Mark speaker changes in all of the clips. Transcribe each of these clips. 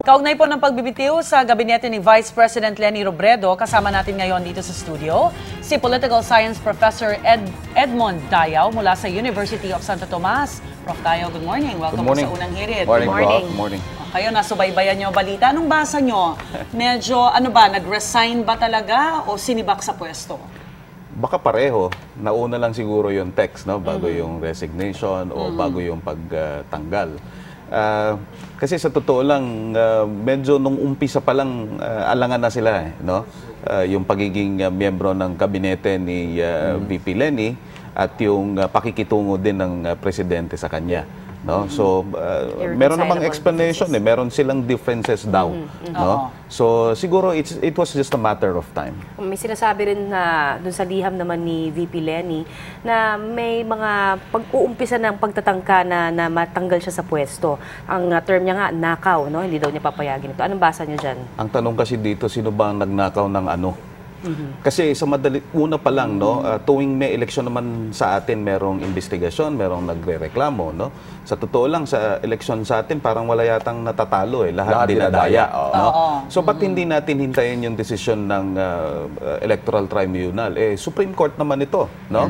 Speaker 1: Kaugnay po ng pagbibitiw sa gabinete ni Vice President Leni Robredo, kasama natin ngayon dito sa studio, si Political Science Professor Edmond Dayaw mula sa University of Santo Tomas. Prof. Dayaw, good morning. Welcome po sa Unang Hirit.
Speaker 2: Good morning. Good morning.
Speaker 1: Kayo, nasubaybayan nyo balita. Anong basa nyo? Medyo, nag-resign ba talaga o sinibak sa pwesto?
Speaker 2: Baka pareho. Nauna lang siguro yung text, no? Bago yung resignation o bago yung pagtanggal. Kasi sa totoo lang, medyo nung umpisa pa lang alangan na sila, no? Yung pagiging miyembro ng kabinete ni VP Leni at yung pakikitungo din ng presidente sa kanya. No? So, meron namang explanation, meron silang differences daw. No? So, siguro it was just a matter of time.
Speaker 3: May sinasabi rin na dun sa liham naman ni VP Leni na may mga pag-uumpisa ng pagtatangka na matanggal siya sa pwesto. Ang term niya nga, nakaw, no? Hindi daw niya papayagin ito. Anong basa niyo dyan?
Speaker 2: Ang tanong kasi dito, sino ba ang nagnakaw ng ano? Kasi sa una pa lang, no, tuwing may eleksyon naman sa atin, merong investigasyon, merong nagrereklamo, no? Sa totoo lang, sa eleksyon sa atin, parang wala yatang natatalo, lahat dinadaya. No? So, ba't hindi natin hintayin yung desisyon ng Electoral Tribunal? Supreme Court naman ito, no?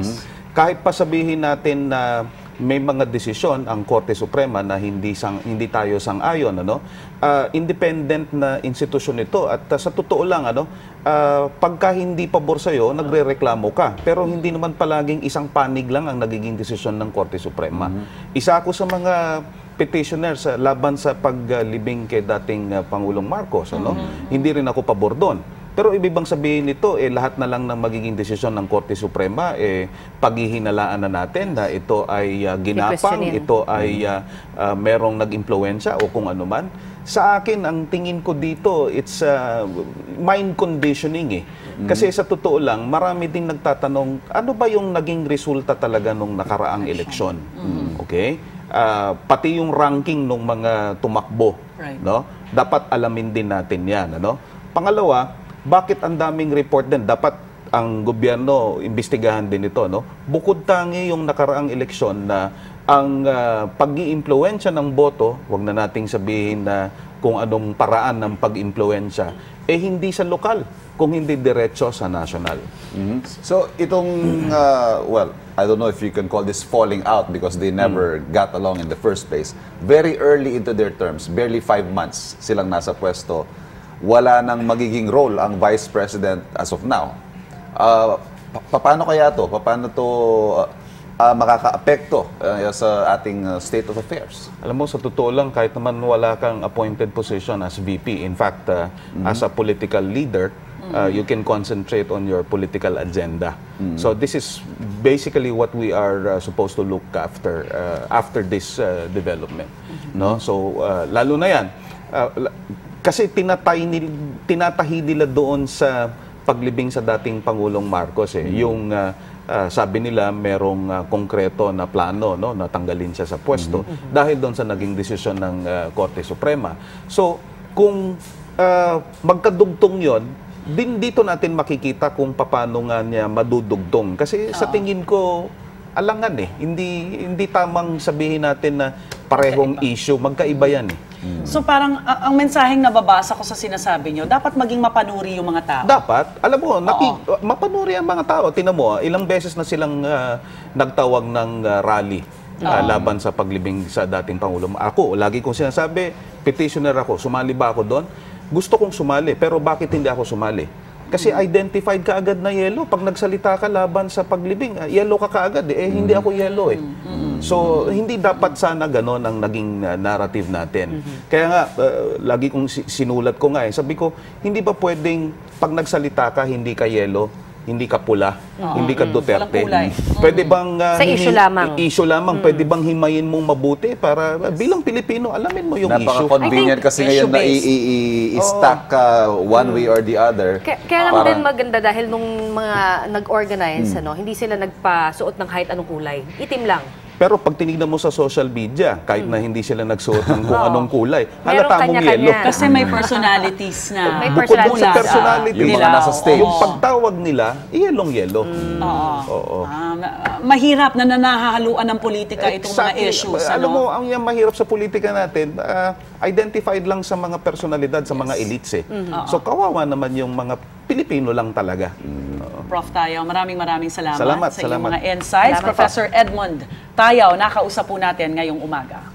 Speaker 2: Kahit pa sabihin natin na may mga desisyon ang Korte Suprema na hindi tayo sang-ayon, independent na institusyon ito, at sa totoo lang, pagka hindi pabor sa'yo, nagrereklamo ka. Pero hindi naman palaging isang panig lang ang nagiging desisyon ng Korte Suprema. Isa ako sa mga petitioners laban sa paglibing kay dating Pangulong Marcos. Hindi rin ako pabor doon. Pero ibig bang sabihin nito, lahat na lang ng magiging desisyon ng Korte Suprema, paghihinalaan na natin na ito ay ginapang, ito ay merong nag-impluensya o kung ano man. Sa akin, ang tingin ko dito, it's mind conditioning. Kasi sa totoo lang, marami din nagtatanong, ano ba yung naging resulta talaga nung nakaraang eleksyon? Okay? Pati yung ranking ng mga tumakbo. No? Dapat alamin din natin yan. Pangalawa, bakit ang daming report din? Dapat ang gobyerno imbestigahan din ito, no? Bukod tangi yung nakaraang eleksyon na ang pag-iimpluwensya ng boto, wag na nating sabihin na kung anong paraan ng pag-impluwensya, hindi sa lokal, kung hindi diretso sa national.
Speaker 4: So, itong, well, I don't know if you can call this falling out because they never got along in the first place. Very early into their terms, barely 5 months silang nasa pwesto, wala nang magiging role ang Vice President as of now. Paano kaya to? Paano to makaka-apekto sa ating state of affairs?
Speaker 2: Alam mo, sa totoo lang, kahit naman wala kang appointed position as VP, in fact, as a political leader, you can concentrate on your political agenda. So this is basically what we are supposed to look after this development. No? So, lalo na yan. Kasi tinatahi nila doon sa paglibing sa dating Pangulong Marcos. Yung sabi nila merong konkreto na plano, no, na tanggalin siya sa pwesto dahil doon sa naging desisyon ng Korte Suprema. So, kung magkadugtong yon, dito natin makikita kung paano nga niya madudugtong. Kasi sa tingin ko, alangan Hindi tamang sabihin natin na parehong issue. Magkaiba yan
Speaker 1: So parang ang mensaheng nababasa ko sa sinasabi nyo, dapat maging mapanuri yung mga tao.
Speaker 2: Dapat. Alam mo, mapanuri ang mga tao. Tingnan mo, ilang beses na silang nagtawag ng rally laban sa paglibing sa dating Pangulo. Ako, lagi kong sinasabi, petitioner ako. Sumali ba ako doon? Gusto kong sumali, pero bakit hindi ako sumali? Kasi identified ka agad na yellow. Pag nagsalita ka laban sa paglibing, yellow ka kaagad. Hindi ako yellow So, hindi dapat sana gano'n ang naging narrative natin. Kaya nga, lagi kong sinulat ko nga sabi ko, hindi ba pwedeng pag nagsalita ka, hindi ka yellow, hindi ka pula, hindi ka Duterte. Pwede bang
Speaker 3: sa issue lamang.
Speaker 2: Issue lamang, pwede bang himayin mong mabuti para bilang Pilipino, alamin mo yung issue.
Speaker 4: Napaka-convenient kasi ngayon na i-stack one way or the other.
Speaker 3: Kaya lang din maganda dahil nung mga nag-organize, hindi sila nagpasuot ng kahit anong kulay. Itim lang.
Speaker 2: Pero pag tinignan mo sa social media, kahit na hindi sila nagsuot ng kung anong kulay,
Speaker 3: Merong
Speaker 2: halata mong
Speaker 3: kanya-kanya.
Speaker 2: yelo.
Speaker 1: Kasi may personalities na
Speaker 3: May
Speaker 2: Bukod doon sa
Speaker 3: personality.
Speaker 2: personality,
Speaker 4: Yung mga
Speaker 1: nila,
Speaker 4: nasa stage.
Speaker 2: yung pagtawag nila, yelong-yelo. Oo.
Speaker 1: Mahirap na nanahahaluan ng politika itong mga issues.
Speaker 2: Alam mo, ang yung mahirap sa politika natin, identified lang sa mga personalidad, sa mga elites eh. So kawawa naman yung mga Pilipino lang talaga.
Speaker 1: Prof. Tayaw, maraming salamat,
Speaker 2: Salamat,
Speaker 1: sa iyong
Speaker 2: salamat.
Speaker 1: mga insights.
Speaker 3: Salamat po.
Speaker 1: Professor Edmond Tayaw, nakausap po natin ngayong umaga.